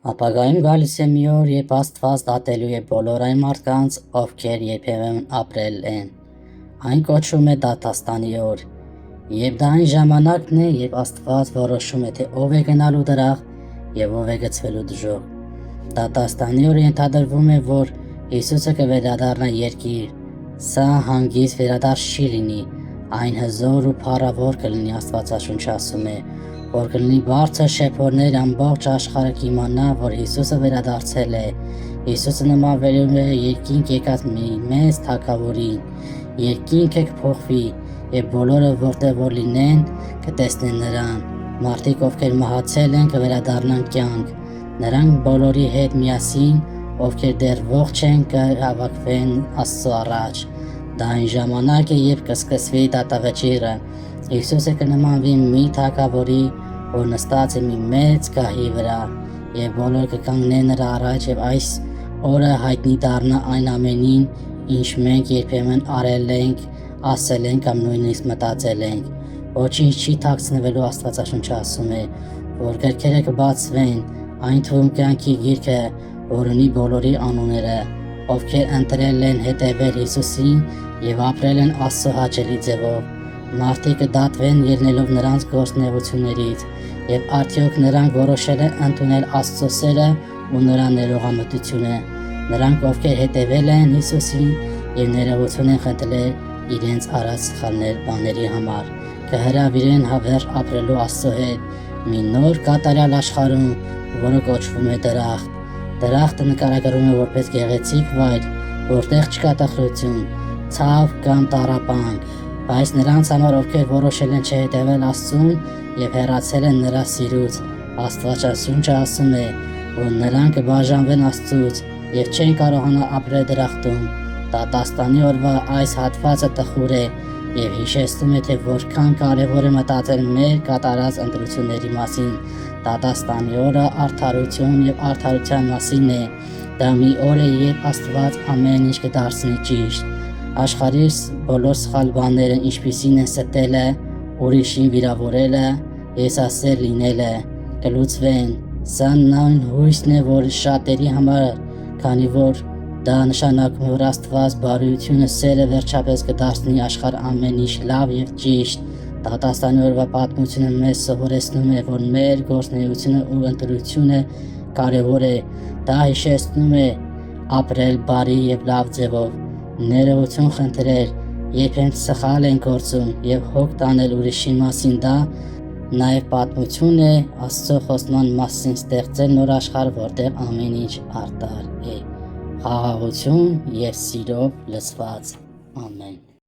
Ապագայում գալիս է մի օր, երբ Աստված դատելու է բոլոր այն մարդկանց, ովքեր երբևէ ապրել են։ Այն կոչվում է դատաստանի օր, եւ դա այն ժամանակն է, երբ Աստված որոշում է, թե ով է գնալու դրախ եւ ով է գցվելու դժոխք։ Դատաստանի օրը ենթադրվում է, որ Հիսուսը կվերադառնա երկիր։ Սա հանգիստ վերադարձ չի լինի, այն հզոր ու փառավոր կլինի, Աստվածաշունչը ասում է, որ կլինի բարձր շեփորներ, ամբողջ աշխարհը կիմանա, որ Հիսուսը վերադարձել է։ Հիսուսը նմանվելու է երկինք եկած մի մեծ թագավորին։ Երկինքը կփոխվի, եւ բոլորը, որտեղ որ լինեն, կտեսնեն նրան։ Մարդիկ, ովքեր մահացել են, կվերադառնան կյանք։ Նրանք բոլորի հետ միասին, ովքեր դեռ ողջ են, կհավաքվեն Աստծո առաջ։ Դա այն ժամանակ է, երբ կսկսվի դատավճիռը։ Հիսուսը կնմանվի մի թագավորի, որ նստած է մի մեծ գահի վրա, եւ բոլորը կկանգնեն նրա առաջ, եւ այս օրը հայտնի դառնա այն ամենին, ինչ մենք երբեմն արել ենք, ասել ենք կամ նույնիսկ մտածել ենք։ Ոչինչ չի թաքցնվելու, Աստվածաշունչը ասում է, որ գրքերը կբացվեն, այն թվում կյանքի գիրքը, որ ունի բոլորի անունները, ովքեր ընտրել են հետևել Հիսուսին եւ ապրել են Աստծո հաճելի ձևով։ Մարդիկ կդատվեն ելնելով նրանց գործունեություններից, եւ արդյոք նրանք որոշել են ընդունել Աստծո սերը ու նրա ներողամտությունը։ Նրանք, ովքեր հետևել են Հիսուսին եւ ներողություն են խնդրել իրենց արած սխալներ բաների համար, կհրավիրեն հավերժ ապրելու Աստծո հետ մի նոր կատարյալ աշխարհում, որը կոչվում է դրախտ։ Դրախտը նկարագրվում է որպես գեղեցիկ վայր, որտեղ չկա տխրություն, ցավ կամ տառապանք, բայց նրանց համար, ովքեր որոշել են չհետևել Աստծուն եւ հեռացել են նրա սիրուց, Աստվածաշունչը ասում է, որ նրանք կբաժանվեն Աստծուց եւ չեն կարողանա ապրել դրախտում։ Դատաստանի օրվա այս հատվածը տխուր է եւ հիշեցնում է, թե որքան կարեւոր է մտածել մեր կատարած ընտրությունների մասին։ Դատաստանի օրը արդարություն եւ արդարության մասին է։ Դա մի օր է, երբ Աստված ամեն ինչ կդարձնի ճիշտ։ Աշխարհի բոլոր սխալ բաները, ինչպիսին են ստելը, ուրիշին վիրավորելը, եսասեր լինելը, կլուծվեն։ Սա նույն հույսն է, որ շատերի համար, քանի որ դա նշանակում է, որ Աստված բարիությունը, սերը վերջապես կդարձնի աշխարհ ամեն ինչ լավ եւ ճիշտ։ Դատաստանի օրվա պատմությունը մեզ սովորեցնում է, որ մեր գործունեությունը ու ընտրությունը կարևոր է։ Դա հիշեցնում է ապրել բարի եւ լավ ձևով, ներողություն խնդրել, երբ հենց սխալ են գործում եւ հոգ տանել ուրիշի մասին։ Դա նաեւ պատմություն է Աստծո խոստման մասին ստեղծել նոր աշխարհ, որտեղ ամեն ինչ արդար է, խաղաղություն եւ սիրով լցված։ Ամեն։